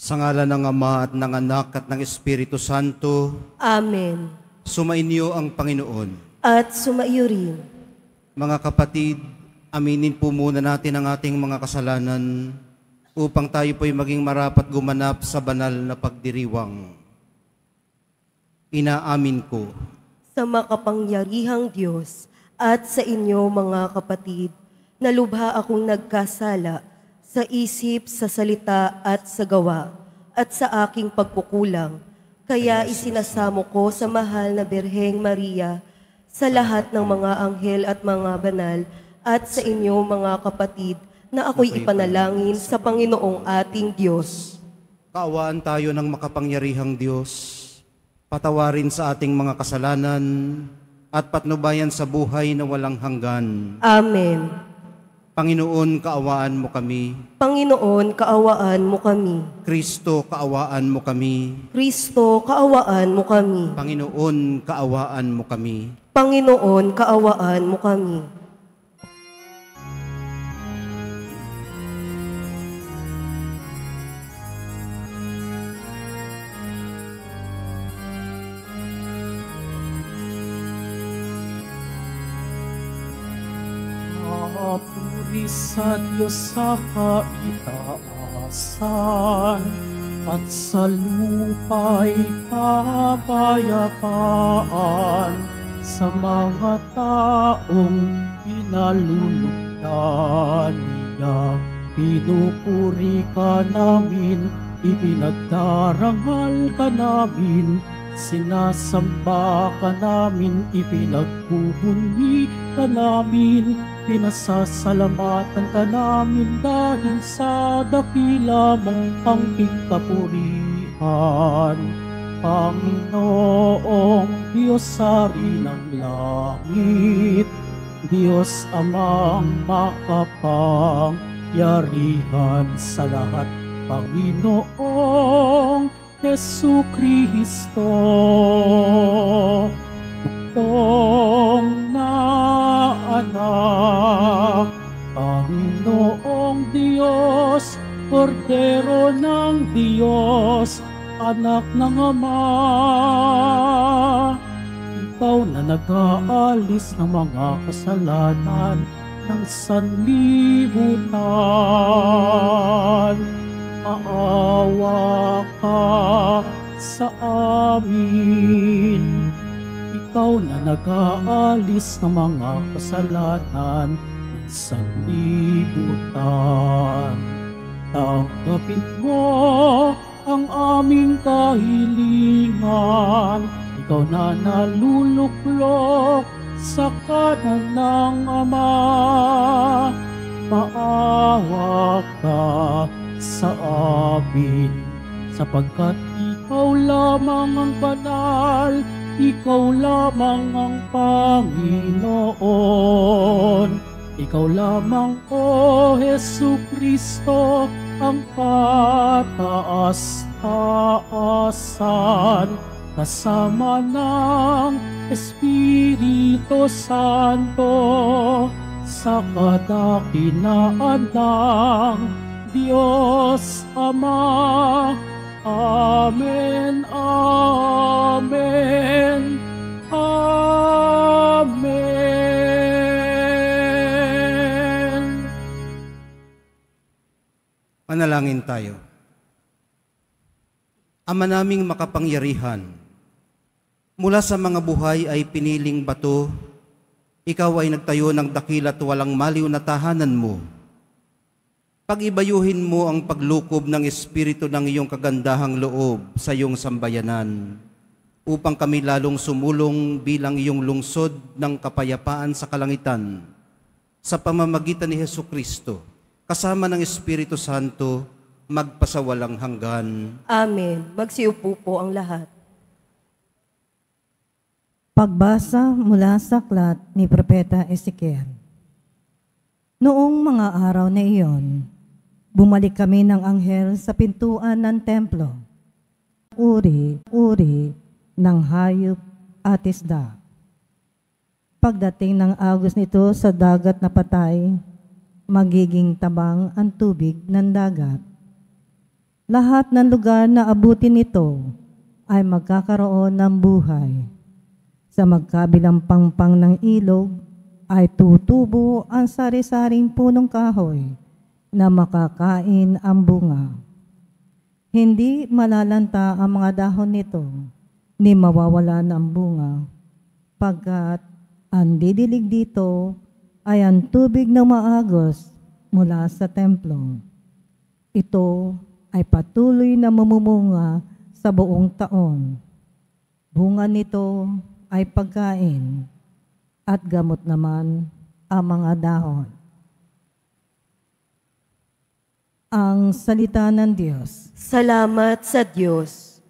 Sa ngalan ng Ama at ng Anak at ng Espiritu Santo. Amen. Sumainyo ang Panginoon. At sumaiyo rin. Mga kapatid, aminin po muna natin ang ating mga kasalanan upang tayo po'y maging marapat gumanap sa banal na pagdiriwang. Inaamin ko Sa makapangyarihang Diyos at sa inyo mga kapatid, na lubha akong nagkasala sa isip, sa salita at sa gawa, at sa aking pagkukulang. Kaya isinasamo ko sa mahal na Birheng Maria, sa lahat ng mga anghel at mga banal, at sa inyo mga kapatid, na ako'y ipanalangin sa Panginoong ating Diyos. kaawaan tayo ng makapangyarihang Diyos, patawarin sa ating mga kasalanan, at patnubayan sa buhay na walang hanggan. Amen. Panginoon, kaawaan mo kami. Panginoon, kaawaan mo kami. Kristo, kaawaan mo kami. Kristo, kaawaan mo kami. Panginoon, kaawaan mo kami. Panginoon, kaawaan mo kami. Papuri sa Diyos sa kaitaasan, at sa lupa'y kapayapaan sa mga taong pinalulugdan niya. Pinupuri ka namin, ipinagdarangal ka namin, sinasamba ka namin, ipinagbubunyi ka namin, pinasasalamatan ka namin dahil sa dakila mong pangkikapurihan. Panginoong Diyos Hari ng langit, Diyos Amang makapangyarihan sa lahat, Panginoong Jesucristo, buktong na anak, Panginoong Diyos, Kordero ng Diyos, anak ng Ama. Ikaw na nag-aalis ng mga kasalanan ng sanlibutan, maawa ka sa amin. Ikaw na nag-aalis ng mga kasalanan ng sanlibutan, tanggapin mo ang aming kahilingan. Ikaw na naluluklok sa kanan ng Ama, maawa ka sa amin, sapagkat ikaw lamang ang banal, ikaw lamang ang Panginoon. Ikaw lamang, O Jesucristo, ang kataas-taasan, kasama ng Espiritu Santo, sa kadakilaan ng Diyos Ama. Amen, amen, amen. Manalangin tayo. Ama naming makapangyarihan, mula sa mga buhay ay piniling bato, ikaw ay nagtayo ng dakila't walang maliw na tahanan mo. Pag-ibayuhin mo ang paglukob ng Espiritu ng iyong kagandahang loob sa iyong sambayanan, upang kami lalong sumulong bilang iyong lungsod ng kapayapaan sa kalangitan, sa pamamagitan ni Jesucristo, kasama ng Espiritu Santo, magpasawalang hanggan. Amen. Magsiupo po ang lahat. Pagbasa mula sa aklat ni Propeta Ezekiel. Noong mga araw na iyon, bumalik kami ng anghel sa pintuan ng templo, uri ng hayop at isda. Pagdating ng agos nito sa dagat na patay, magiging tabang ang tubig ng dagat. lahat ng lugar na abutin nito ay magkakaroon ng buhay. Sa magkabilang pangpang ng ilog ay tutubo ang sari-saring punong kahoy na makakain ang bunga. Hindi malalanta ang mga dahon nito, ni mawawala ng bunga, pagkat ang didilig dito ay ang tubig na maagos mula sa templo. Ito ay patuloy na mamumunga sa buong taon. Bunga nito ay pagkain at gamot naman ang mga dahon. Ang salita ng Diyos. Salamat sa Diyos.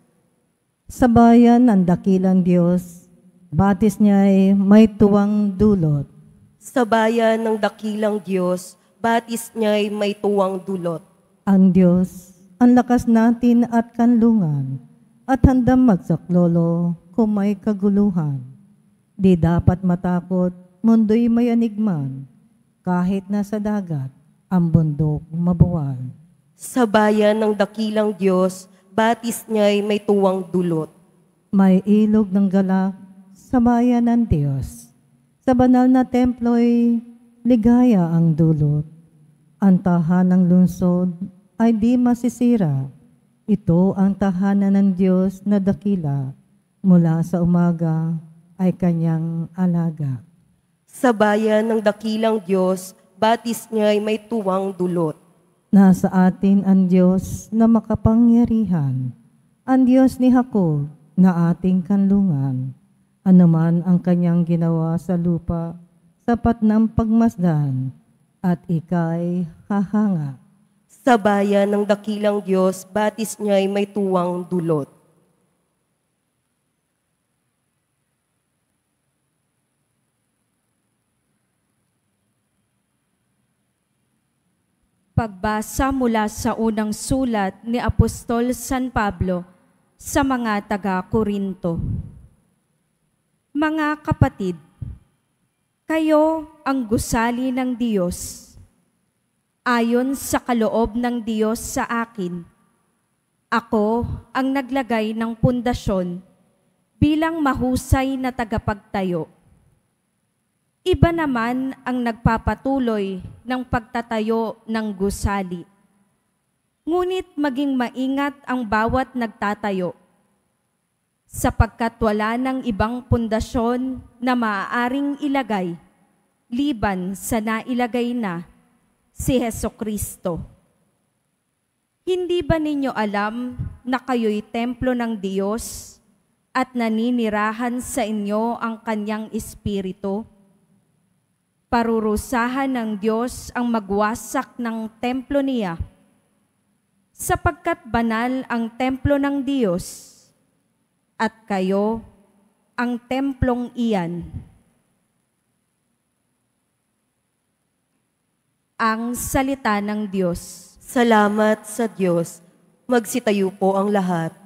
Sa bayan ng dakilang Diyos, batis niya ay may tuwang dulot. Sa bayan ng dakilang Diyos, batis niya'y may tuwang dulot. Ang Diyos, ang lakas natin at kanlungan, at handang magsaklolo kung may kaguluhan. Di dapat matakot, mundo'y may anigman, kahit nasa dagat, ang bundok mabuwal. Sa bayan ng dakilang Diyos, batis niya'y may tuwang dulot. May ilog ng galak sa bayan ng Diyos. Sa banal na templo'y ligaya ang dulot. Ang tahanang lungsod ay di masisira. Ito ang tahanan ng Diyos na dakila. Mula sa umaga ay kanyang alaga. Sa bayan ng dakilang Diyos, batis niya'y may tuwang dulot. Nasa atin ang Diyos na makapangyarihan, ang Diyos ni Jacob na ating kanlungan. Anuman ang kanyang ginawa sa lupa, sapat ng pagmasdan, at ika'y hahanga. Sa bayan ng dakilang Diyos, batis niya'y may tuwang dulot. Pagbasa mula sa unang sulat ni Apostol San Pablo sa mga taga-Korinto. Mga kapatid, kayo ang gusali ng Diyos. Ayon sa kaloob ng Diyos sa akin, ako ang naglagay ng pundasyon bilang mahusay na tagapagtayo. Iba naman ang nagpapatuloy ng pagtatayo ng gusali. Ngunit maging maingat ang bawat nagtatayo, sapagkat wala ng ibang pundasyon na maaaring ilagay, liban sa nailagay na, si Hesukristo. Hindi ba ninyo alam na kayo'y templo ng Diyos at naninirahan sa inyo ang Kanyang Espiritu? Parurusahan ng Diyos ang magwasak ng templo niya, sapagkat banal ang templo ng Diyos, at kayo ang templong iyan. Ang salita ng Diyos. Salamat sa Diyos. Magsitayo po ang lahat.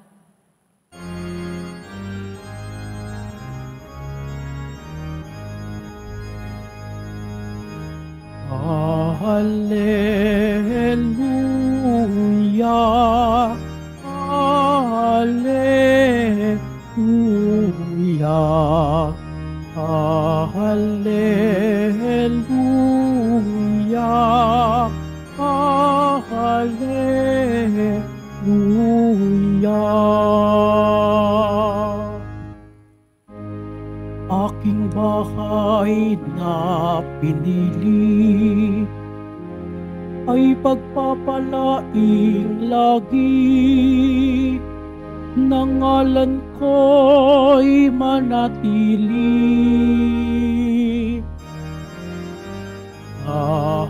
Hallelujah, Hallelujah, Hallelujah, Hallelujah. Aking bahay na pinili ay pagpapalaing lagi, ng ngalan ko'y manatili. Hallelujah,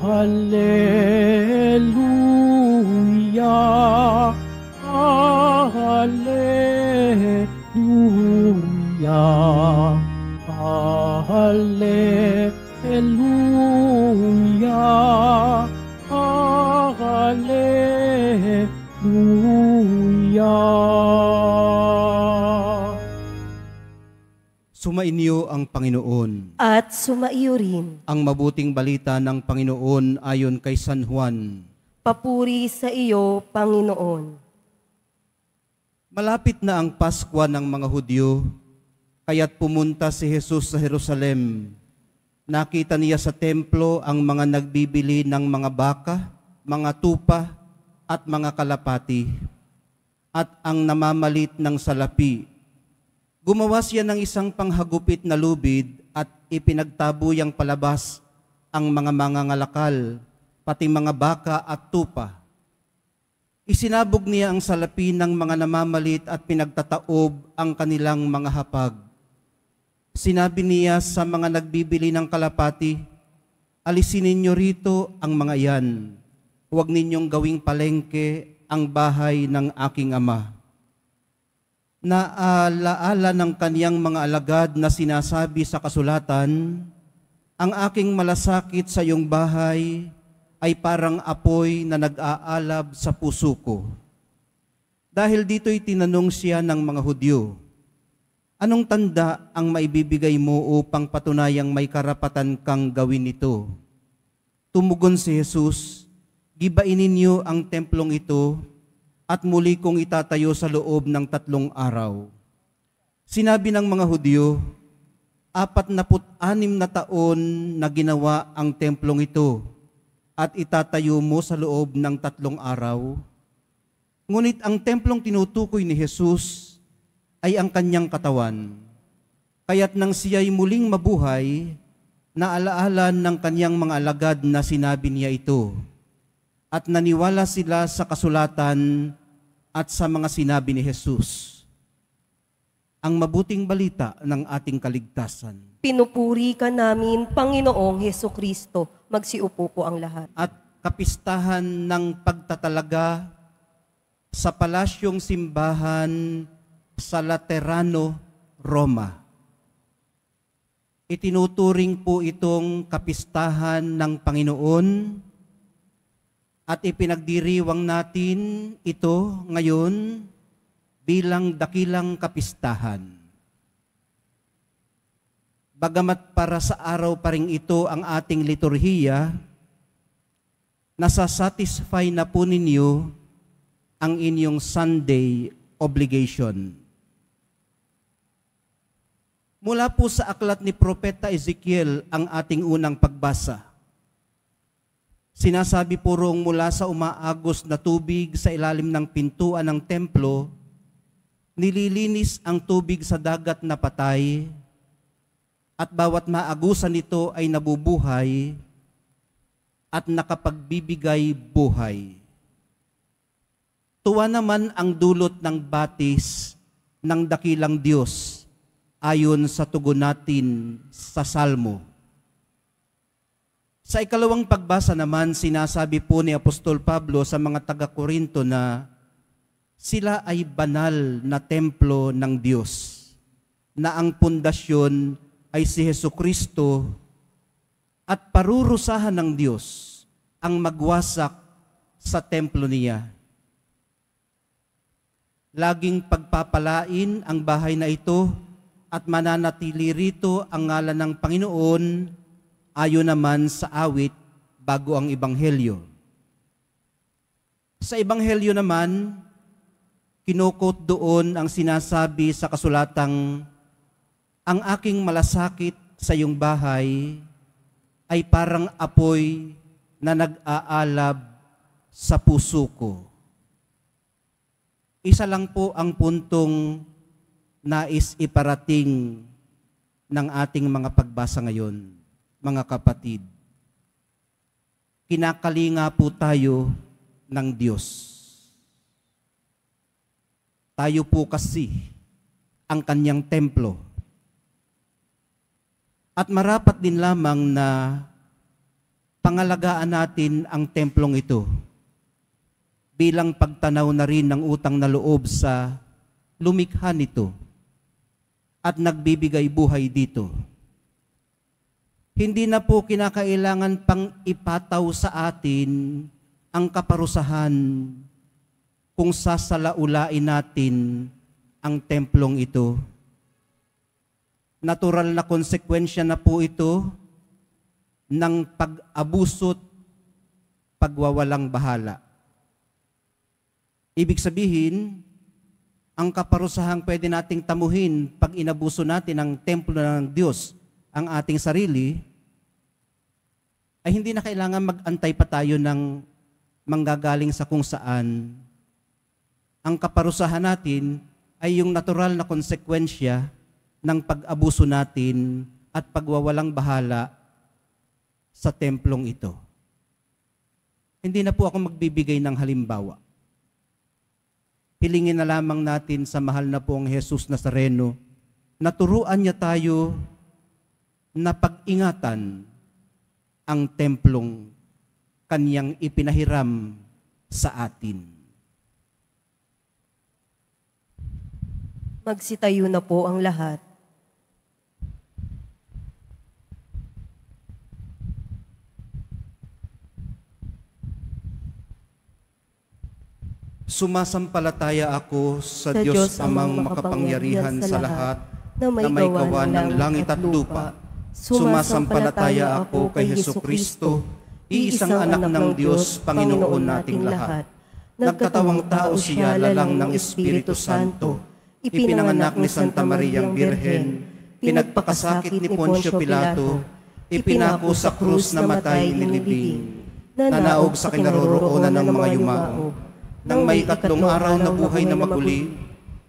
Hallelujah, Hallelujah, Hallelujah. Sumainyo ang Panginoon. At sumaiyo rin. Ang mabuting balita ng Panginoon ayon kay San Juan. Papuri sa iyo, Panginoon. Malapit na ang Paskwa ng mga Hudyo, kaya't pumunta si Jesus sa Jerusalem. Nakita niya sa templo ang mga nagbibili ng mga baka, mga tupa, at mga kalapati, at ang namamalit ng salapi. Gumawa siya ng isang panghagupit na lubid at ipinagtabuyang palabas ang mga mangangalakal, pati mga baka at tupa. Isinabog niya ang salapi ng mga namamalit at pinagtataob ang kanilang mga hapag. Sinabi niya sa mga nagbibili ng kalapati, alisin ninyo rito ang mga iyan. Huwag ninyong gawing palengke ang bahay ng aking ama. Naalaala ng kaniyang mga alagad na sinasabi sa kasulatan, ang aking malasakit sa iyong bahay ay parang apoy na nag-aalab sa puso ko. Dahil dito'y tinanong siya ng mga Hudyo, anong tanda ang maibibigay mo upang patunayang may karapatan kang gawin ito? Tumugon si Jesus, gibain ninyo ang templong ito at muli kong itatayo sa loob ng 3 araw. Sinabi ng mga Hudyo, 46 na taon na ginawa ang templong ito at itatayo mo sa loob ng 3 araw. Ngunit ang templong tinutukoy ni Jesus ay ang kanyang katawan. Kaya't nang siya'y muling mabuhay, naalaala ng kanyang mga alagad na sinabi niya ito, at naniwala sila sa kasulatan at sa mga sinabi ni Jesus. Ang mabuting balita ng ating kaligtasan. Pinupuri ka namin, Panginoong Hesukristo. Magsiupo po ang lahat. At kapistahan ng pagtatalaga sa Palasyong Simbahan sa Laterano, Roma. Itinuturing po itong kapistahan ng Panginoon at ipinagdiriwang natin ito ngayon bilang dakilang kapistahan. Bagamat para sa araw pa rin ito ang ating liturhiya, nasasatisfy na po ninyo ang inyong Sunday obligation. Mula po sa aklat ni Propeta Ezekiel ang ating unang pagbasa. Sinasabi po roong mula sa umaagos na tubig sa ilalim ng pintuan ng templo, nililinis ang tubig sa dagat na patay, at bawat maagusan nito ay nabubuhay at nakapagbibigay buhay. Tuwa naman ang dulot ng batis ng dakilang Diyos ayon sa tugon natin sa Salmo. Sa ikalawang pagbasa naman, sinasabi po ni Apostol Pablo sa mga taga-Korinto na sila ay banal na templo ng Diyos, na ang pundasyon ay si Jesucristo at parurusahan ng Diyos ang magwasak sa templo niya. Laging pagpapalain ang bahay na ito at mananatili rito ang ngalan ng Panginoon ayon naman sa awit bago ang Ebanghelyo. Sa Ebanghelyo naman, kinukot doon ang sinasabi sa kasulatang, ang aking malasakit sa iyong bahay ay parang apoy na nag-aalab sa puso ko. Isa lang po ang puntong nais iparating ng ating mga pagbasa ngayon, mga kapatid. Kinakalinga po tayo ng Diyos. Tayo po kasi ang kanyang templo. At marapat din lamang na pangalagaan natin ang templong ito bilang pagtanaw na rin ng utang na loob sa lumikha nito at nagbibigay buhay dito. Hindi na po kinakailangan pang ipataw sa atin ang kaparusahan kung sasalaulain natin ang templong ito. Natural na konsekwensya na po ito ng pag-abuso't pagwawalang bahala. Ibig sabihin, ang kaparusahang pwede nating tamuhin pag inabuso natin ang templo ng Diyos, ang ating sarili, ay hindi na kailangan mag-antay pa tayo ng manggagaling sa kung saan. Ang kaparusahan natin ay yung natural na konsekwensya ng pag-abuso natin at pagwawalang bahala sa templong ito. Hindi na po ako magbibigay ng halimbawa. Hilingin na lamang natin sa mahal na pong Jesus Nazareno na turuan niya tayo na pag-ingatan ang templong kaniyang ipinahiram sa atin. Magsitayo na po ang lahat. Sumasampalataya ako sa Diyos Amang makapangyarihan sa lahat na may gawa ng langit at lupa. Sumasampalataya ako kay Hesukristo, iisang anak ng Diyos, Panginoon nating lahat. Nagkatawang tao siya lalang ng Espiritu Santo, ipinanganak ni Santa Mariang Birhen, pinagpakasakit ni Poncio Pilato, ipinako sa krus na matay nilibing, nanaog sa kinaroroonan ng mga yumao. Nang may 3 araw na buhay na maguli,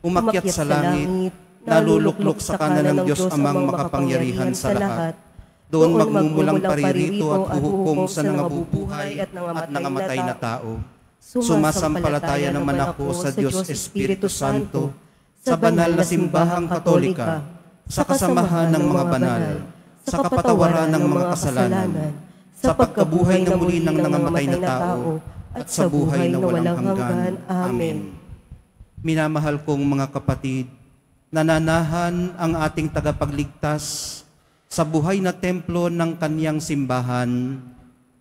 umakyat sa langit, naluluklok sa kanan ng Diyos Amang makapangyarihan sa lahat. Doon magmumulang paririto at huhukom sa nangabubuhay at nangamatay na tao. Sumasampalataya naman ako sa Diyos Espiritu Santo, sa banal na simbahang katolika, sa kasamahan ng mga banal, sa kapatawaran ng mga kasalanan, sa pagkabuhay na muli ng nangamatay na tao, at sa buhay na walang hanggan. Amen. Minamahal kong mga kapatid, nananahan ang ating tagapagligtas sa buhay na templo ng kaniyang simbahan,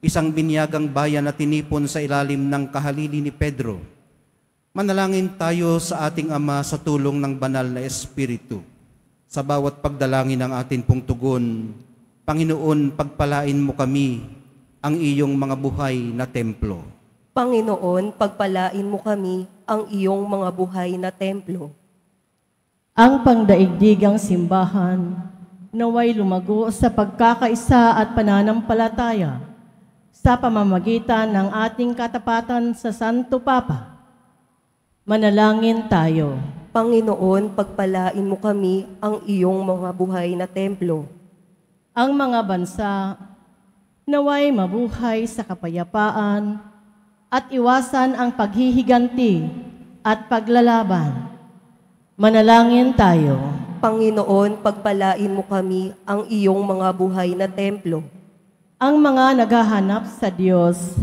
isang binyagang bayan na tinipon sa ilalim ng kahalili ni Pedro. Manalangin tayo sa ating Ama sa tulong ng banal na Espiritu. Sa bawat pagdalangin ng atin pong tugon, Panginoon, pagpalain mo kami, ang iyong mga buhay na templo. Panginoon, pagpalain mo kami ang iyong mga buhay na templo. Ang pangdaigdigang simbahan naway lumago sa pagkakaisa at pananampalataya sa pamamagitan ng ating katapatan sa Santo Papa. Manalangin tayo. Panginoon, pagpalain mo kami ang iyong mga buhay na templo. Ang mga bansa naway mabuhay sa kapayapaan at iwasan ang paghihiganti at paglalaban. Manalangin tayo. Panginoon, pagpalain mo kami ang iyong mga buhay na templo. Ang mga naghahanap sa Diyos,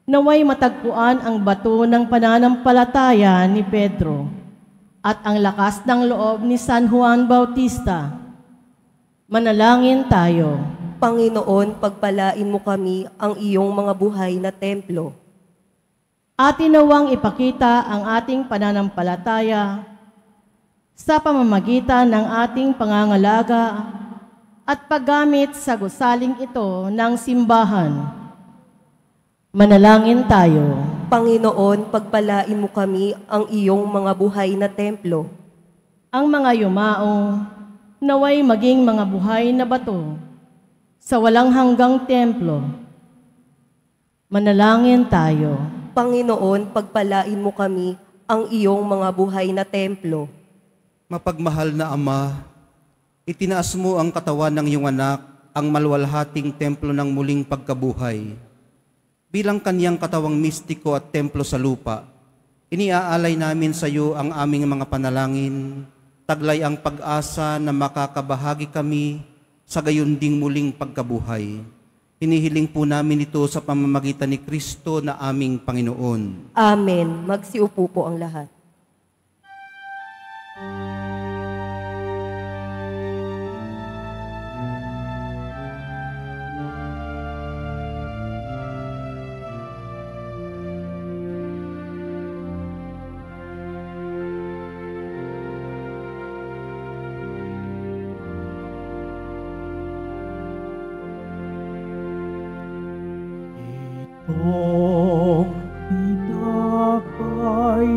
naway matagpuan ang bato ng pananampalataya ni Pedro at ang lakas ng loob ni San Juan Bautista. Manalangin tayo. Panginoon, pagpalain mo kami ang iyong mga buhay na templo. Atin nawang ipakita ang ating pananampalataya sa pamamagitan ng ating pangangalaga at paggamit sa gusaling ito ng simbahan. Manalangin tayo. Panginoon, pagpalain mo kami ang iyong mga buhay na templo. Ang mga yumao naway maging mga buhay na bato sa walang hanggang templo. Manalangin tayo. Panginoon, pagpalain mo kami ang iyong mga buhay na templo. Mapagmahal na Ama, itinaas mo ang katawan ng iyong anak, ang maluwalhating templo ng muling pagkabuhay. Bilang kaniyang katawang mistiko at templo sa lupa, iniaalay namin sa iyo ang aming mga panalangin, taglay ang pag-asa na makakabahagi kami sa gayon ding muling pagkabuhay. Hinihiling po namin ito sa pamamagitan ni Kristo na aming Panginoon. Amen. Magsiupo po ang lahat. Ito tinapay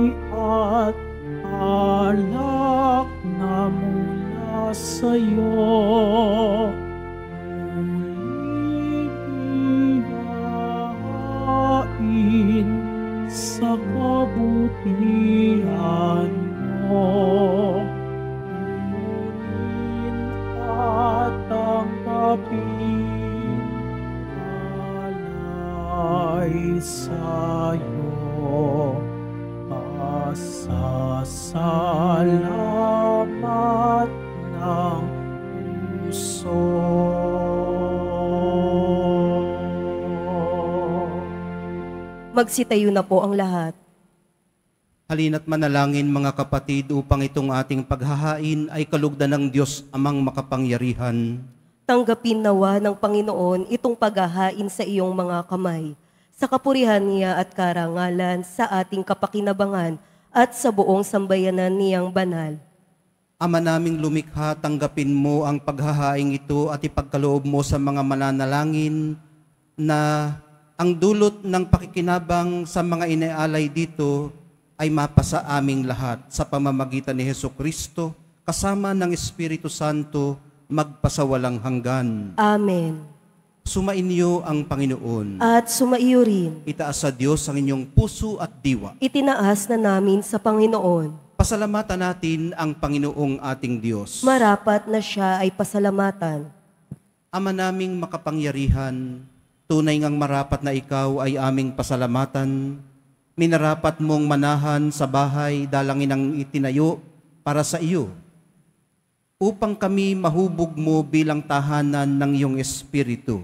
sa kabutihan mo. Kunin at tanggapin alay sa'yo. Pasasalamat ng puso. Magsitayo na po ang lahat. Halina't manalangin mga kapatid upang itong ating paghahain ay kalugdan ng Diyos Amang makapangyarihan. Tanggapin nawa ng Panginoon itong paghahain sa iyong mga kamay, sa kapurihan niya at karangalan sa ating kapakinabangan at sa buong sambayanan niyang banal. Ama naming lumikha, tanggapin mo ang paghahaing ito at ipagkaloob mo sa mga mananalangin na ang dulot ng pakikinabang sa mga inaalay dito ay mapasa aming lahat sa pamamagitan ni Hesukristo kasama ng Espiritu Santo magpasawalang hanggan. Amen. Sumainyo ang Panginoon. At sumaiyo rin. Itaas sa Diyos ang inyong puso at diwa. Itinaas na namin sa Panginoon. Pasalamatan natin ang Panginoong ating Diyos. Marapat na siya ay pasalamatan. Ama naming makapangyarihan, tunay ngang marapat na ikaw ay aming pasalamatan. Minarapat mong manahan sa bahay dalangin ang itinayo para sa iyo. Upang kami mahubog mo bilang tahanan ng iyong Espiritu,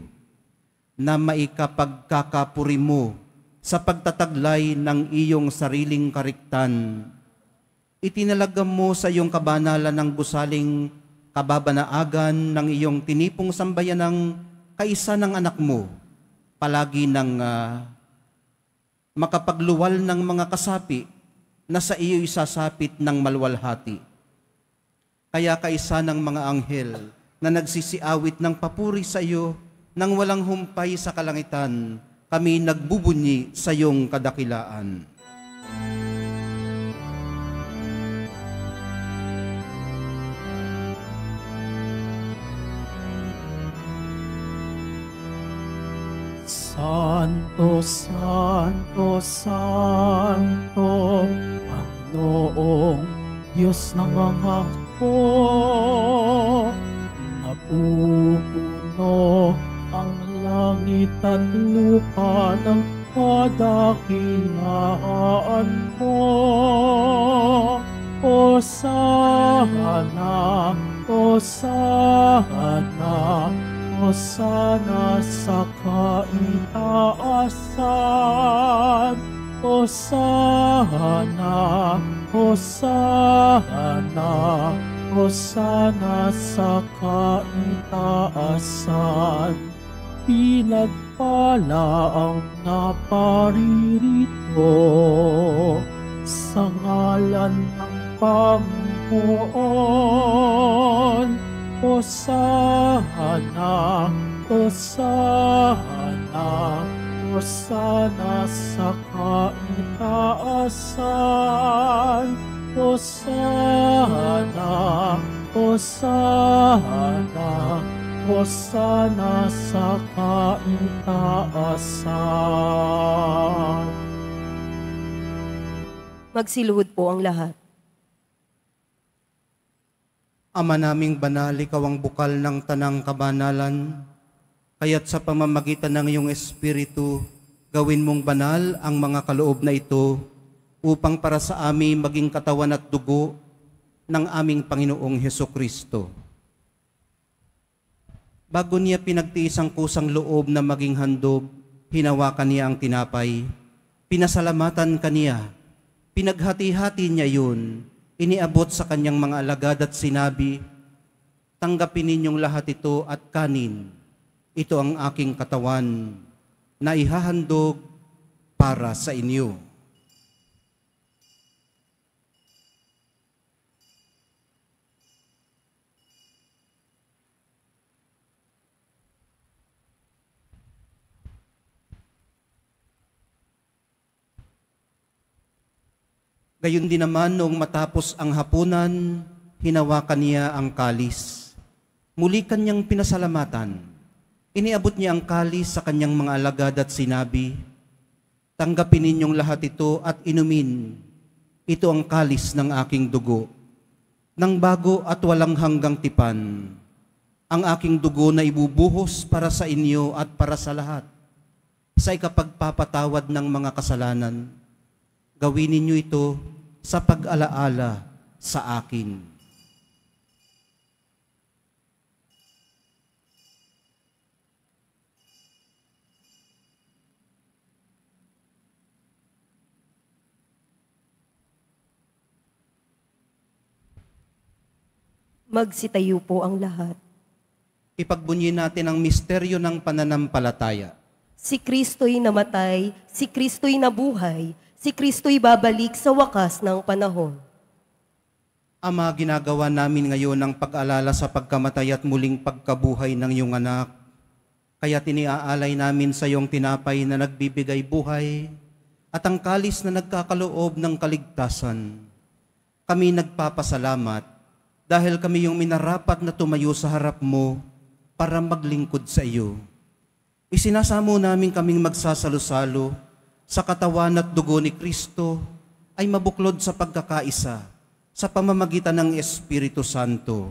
na maikapagkakapuri mo sa pagtataglay ng iyong sariling kariktan. Itinalagam mo sa iyong kabanalan ng gusaling kababanaagan ng iyong tinipong sambayanang kaisa ng anak mo, palagi ng makapagluwal ng mga kasapi na sa iyo isasapit ng malwalhati. Kaya kaisa ng mga anghel na nagsisiawit ng papuri sa iyo nang walang humpay sa kalangitan, kami nagbubunyi sa iyong kadakilaan. Santo, Santo, Santo, Panginoong Diyos ng mga hukbo, napupuno ang langit at lupa ng kadakilaan mo. Hosana, Hosana, Hosana sa kaitaasan. Hosana, Hosana, Hosana sa kaitaasan. Pinagpala ang naparirito sa ngalan ng Panginoon. Hosana, Hosana, Hosana sa kaitaasan. Hosana, Hosana, Hosana sa kaitaasan. Magsiluhod po ang lahat. Ama naming banal, ikaw ang bukal ng tanang kabanalan, kaya't sa pamamagitan ng iyong Espiritu, gawin mong banal ang mga kaloob na ito upang para sa amin maging katawan at dugo ng aming Panginoong Hesukristo. Bago niya pinagtiis ang kusang loob na maging handog, hinawakan niya ang tinapay, pinasalamatan kaniya, pinaghati-hati niya yun, iniabot sa kanyang mga alagad at sinabi, tanggapin ninyong lahat ito at kanin. Ito ang aking katawan na ihahandog para sa inyo. Gayon din naman noong matapos ang hapunan, hinawakan niya ang kalis. Muli kanyang pinasalamatan. Iniabot niya ang kalis sa kanyang mga alagad at sinabi, Tanggapin ninyong lahat ito at inumin. Ito ang kalis ng aking dugo, ng bago at walang hanggang tipan. Ang aking dugo na ibubuhos para sa inyo at para sa lahat, sa ikapagpapatawad ng mga kasalanan. Gawin ninyo ito sa pag-alaala sa akin. Magsitayo po ang lahat. Ipagbunyi natin ang misteryo ng pananampalataya. Si Kristo'y namatay, si Kristo'y nabuhay, si Kristo'y babalik sa wakas ng panahon. Ama, ginagawa namin ngayon ang pag-alala sa pagkamatay at muling pagkabuhay ng iyong anak. Kaya tiniaalay namin sa iyong tinapay na nagbibigay buhay at ang kalis na nagkakaloob ng kaligtasan. Kami nagpapasalamat dahil kami yung minarapat na tumayo sa harap mo para maglingkod sa iyo. Isinasamo namin kaming magsasalo-salo sa katawan at dugo ni Kristo ay mabuklod sa pagkakaisa sa pamamagitan ng Espiritu Santo.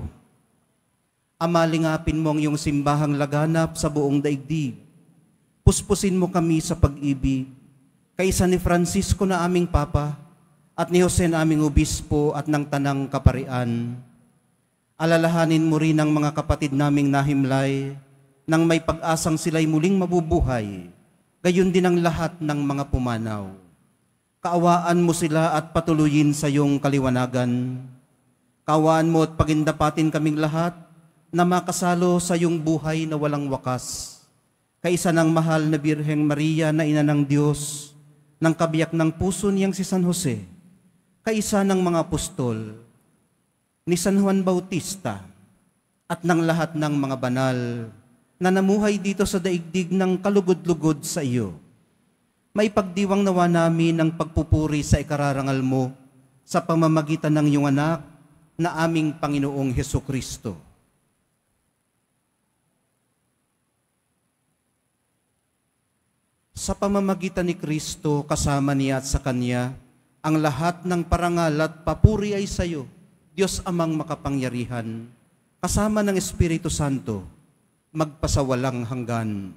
Ama, lingapin mo ang iyong simbahang laganap sa buong daigdig. Puspusin mo kami sa pag-ibig, kaisa ni Francisco na aming Papa at ni Jose na aming Obispo at ng Tanang Kaparian. Alalahanin mo rin ang mga kapatid naming nahimlay nang may pag-asang sila'y muling mabubuhay, gayon din ang lahat ng mga pumanaw. Kaawaan mo sila at patuloyin sa iyong kaliwanagan. Kaawaan mo at pagindapatin kaming lahat na makasalo sa iyong buhay na walang wakas. Kaisa ng mahal na Birheng Maria na ina ng Diyos, ng kabiyak ng puso niyang si San Jose, kaisa ng mga apostol, ni San Juan Bautista at ng lahat ng mga banal na namuhay dito sa daigdig ng kalugod-lugod sa iyo. Maipagdiwang nawa namin ang pagpupuri sa ikararangal mo sa pamamagitan ng iyong anak na aming Panginoong Hesukristo. Sa pamamagitan ni Kristo, kasama niya at sa Kanya, ang lahat ng parangal at papuri ay sa iyo, Diyos Amang makapangyarihan, kasama ng Espiritu Santo, magpasawalang hanggan.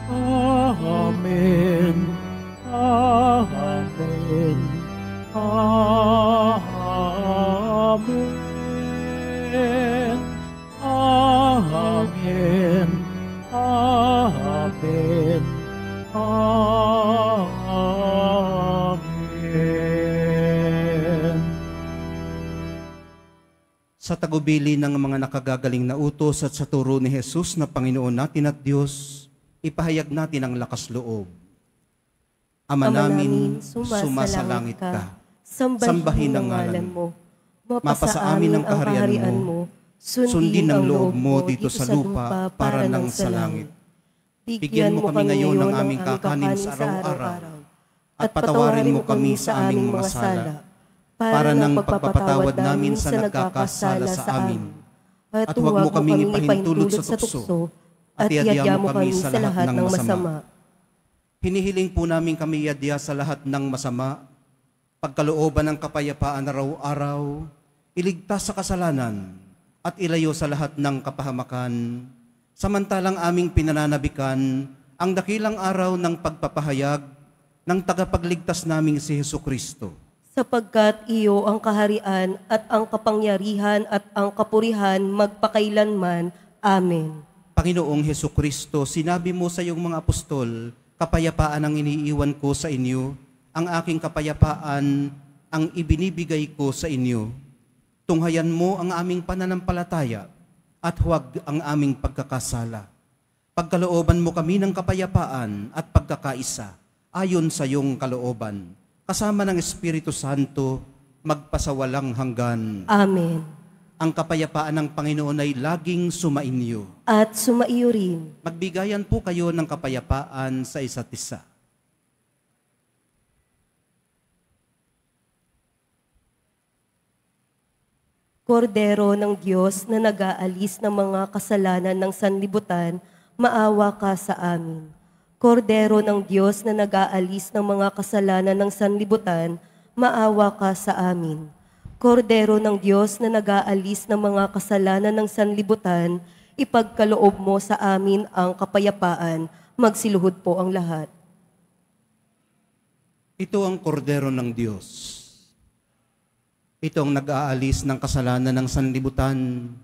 Amen. Amen. Amen. Amen. Amen. Amen. Sa tagubili ng mga nakagagaling na utos at sa turo ni Jesus na Panginoon natin at Diyos, ipahayag natin ang lakas loob. Ama namin, sumasalangit ka. Sambahin ang ngalan mo. Mapasa amin ang kaharian mo. Sundin ang loob mo dito sa lupa para ng sa langit. Bigyan mo kami ngayon ng aming kakanin sa araw-araw. At patawarin mo kami sa aming mga sala, para ng pagpapatawad namin sa nagkakasala sa amin. At huwag mo kaming ipahintulot sa tukso, at iadya mo kami sa lahat ng masama. Hinihiling po namin kami iadya sa lahat ng masama, pagkalooban ng kapayapaan araw-araw, iligtas sa kasalanan, at ilayo sa lahat ng kapahamakan, samantalang aming pinananabikan ang dakilang araw ng pagpapahayag ng tagapagligtas naming si Hesukristo. Sapagkat iyo ang kaharian at ang kapangyarihan at ang kapurihan magpakailanman. Amen. Panginoong Hesukristo, sinabi mo sa iyong mga apostol, kapayapaan ang iniiwan ko sa inyo, ang aking kapayapaan ang ibinibigay ko sa inyo. Tunghayan mo ang aming pananampalataya at huwag ang aming pagkakasala. Pagkalooban mo kami ng kapayapaan at pagkakaisa ayon sa iyong kalooban, kasama ng Espiritu Santo, magpasawalang hanggan. Amen. Ang kapayapaan ng Panginoon ay laging sumainyo. At sumaiyo rin. Magbigayan po kayo ng kapayapaan sa isa't isa. Kordero ng Diyos na nag-aalis ng mga kasalanan ng sanlibutan, maawa ka sa amin. Kordero ng Diyos na nag-aalis ng mga kasalanan ng sanlibutan, maawa ka sa amin. Kordero ng Diyos na nag-aalis ng mga kasalanan ng sanlibutan, ipagkaloob mo sa amin ang kapayapaan. Magsiluhod po ang lahat. Ito ang kordero ng Diyos. Ito ang nag-aalis ng kasalanan ng sanlibutan.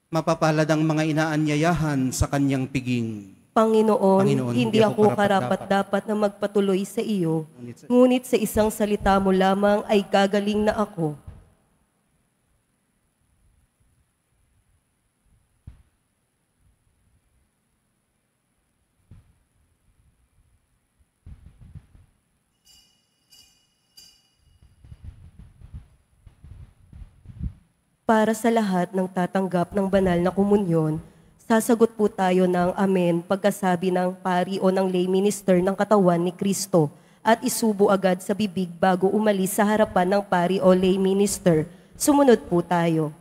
Mapapalad ang mga inaanyayahan sa kanyang piging. Panginoon, hindi ako karapat-dapat na magpatuloy sa iyo, ngunit sa isang salita mo lamang ay gagaling na ako. Para sa lahat ng tatanggap ng banal na komunyon, sasagot po tayo ng amen pagkasabi ng pari o ng lay minister ng katawan ni Kristo at isubo agad sa bibig bago umalis sa harapan ng pari o lay minister. Sumunod po tayo.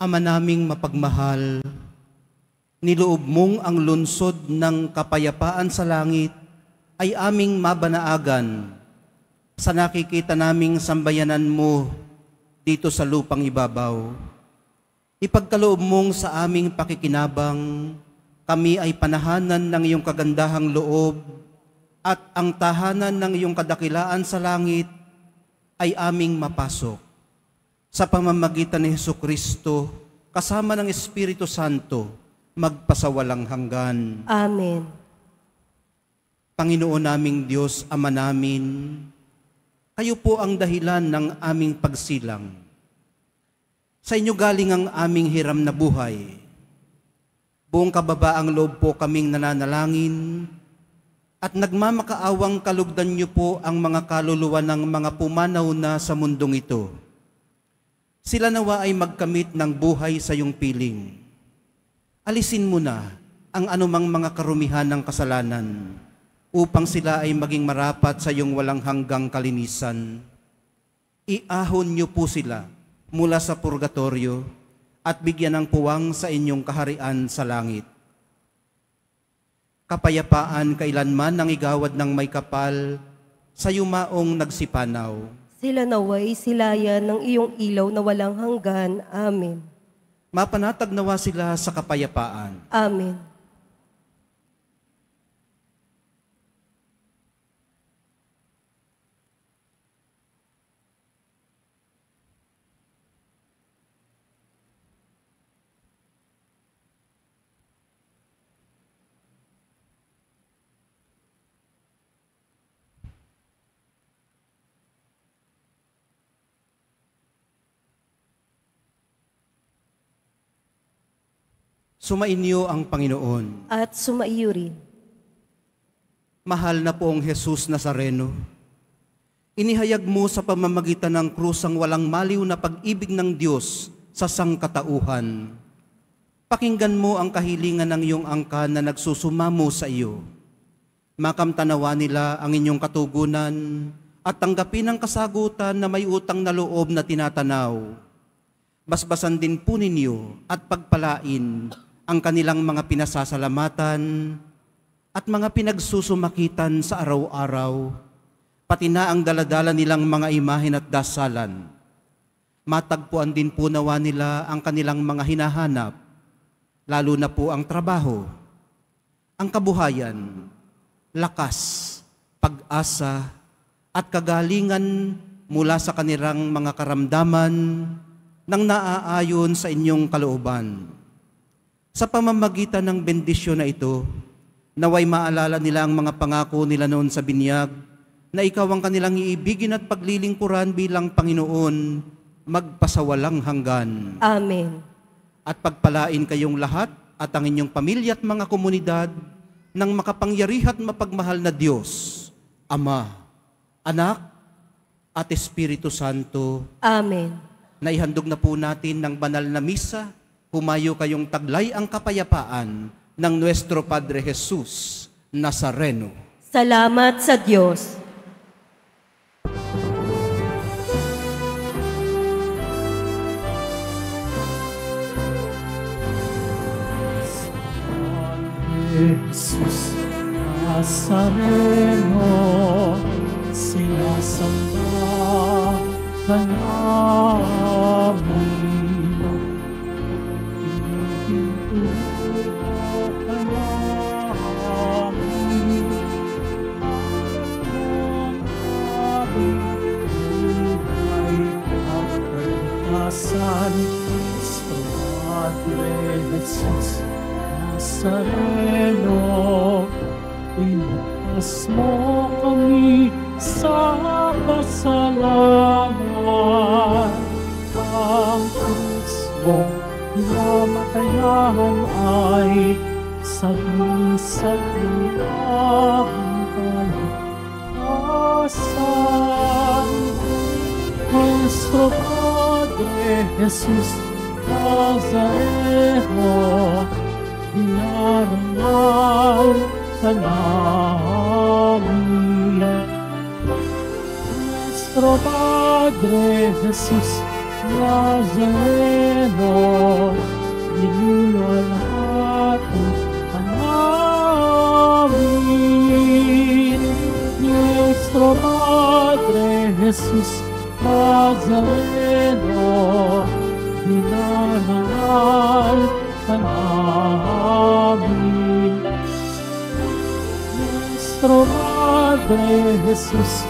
Ama naming mapagmahal, niloob mong ang lunsod ng kapayapaan sa langit ay aming mabanaagan sa nakikita naming sambayanan mo dito sa lupang ibabaw. Ipagkaloob mong sa aming pakikinabang, kami ay panahanan ng iyong kagandahang loob at ang tahanan ng iyong kadakilaan sa langit ay aming mapasok. Sa pamamagitan ni Jesucristo, kasama ng Espiritu Santo, magpasawalang hanggan. Amen. Panginoon naming Diyos, Ama namin, kayo po ang dahilan ng aming pagsilang. Sa inyo galing ang aming hiram na buhay. Buong kababaang loob po kaming nananalangin at nagmamakaawang kalugdan niyo po ang mga kaluluwa ng mga pumanaw na sa mundong ito. Sila nawa ay magkamit ng buhay sa iyong piling. Alisin mo na ang anumang mga karumihan ng kasalanan upang sila ay maging marapat sa iyong walang hanggang kalinisan. Iahon niyo po sila mula sa purgatorio at bigyan ng puwang sa inyong kaharian sa langit. Kapayapaan kailanman ang igawad ng may kapal sa yumaong nagsipanaw. Sila naway silayan ng iyong ilaw na walang hanggan. Amen. Mapanatag nawa sila sa kapayapaan. Amen. Sumainyo ang Panginoon. At sumaiyo rin. Mahal na poong Jesus Nazareno, inihayag mo sa pamamagitan ng krus ang walang maliw na pag-ibig ng Diyos sa sangkatauhan. Pakinggan mo ang kahilingan ng iyong angkan na nagsusumamo sa iyo. Makamtanawa nila ang inyong katugunan at tanggapin ang kasagutan na may utang na loob na tinatanaw. Basbasan din po ninyo at pagpalain ang kanilang mga pinasasalamatan at mga pinagsusumakitan sa araw-araw, pati na ang daladala nilang mga imahen at dasalan. Matagpuan din po nawa nila ang kanilang mga hinahanap, lalo na po ang trabaho, ang kabuhayan, lakas, pag-asa, at kagalingan mula sa kanilang mga karamdaman ng naaayon sa inyong kalooban. Sa pamamagitan ng bendisyon na ito, naway maalala nila ang mga pangako nila noon sa binyag, na ikaw ang kanilang iibigin at paglilingkuran bilang Panginoon, magpasawalang hanggan. Amen. At pagpalain kayong lahat at ang inyong pamilya at mga komunidad ng makapangyarihan at mapagmahal na Diyos, Ama, Anak, at Espiritu Santo. Amen. Naihandog na po natin ng banal na misa. Humayo kayong taglay ang kapayapaan ng Nuestro Padre Jesus Nazareno. Salamat sa Diyos. Jesus Nazareno, sinasamba ka namin. Pinipintulo ka namin. Buhay at kaligtasan, Cristo Padre Jesus Nazareno, iligtas mo kami sa kasalanan. Ang krus mo namatayan ay sagisag ang kaligtasan. Nuestro Padre Jesus Nazareno, dinarangal ka namin. Nuestro Padre Jesus Nazareno, dinulwalhati ka namin. Nuestro Padre Jesus Nazareno, dinarangal ka namin. Nuestro Padre Jesus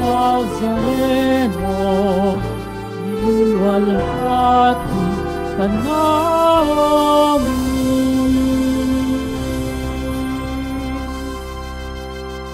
Nazareno, dinulwalhati ka namin.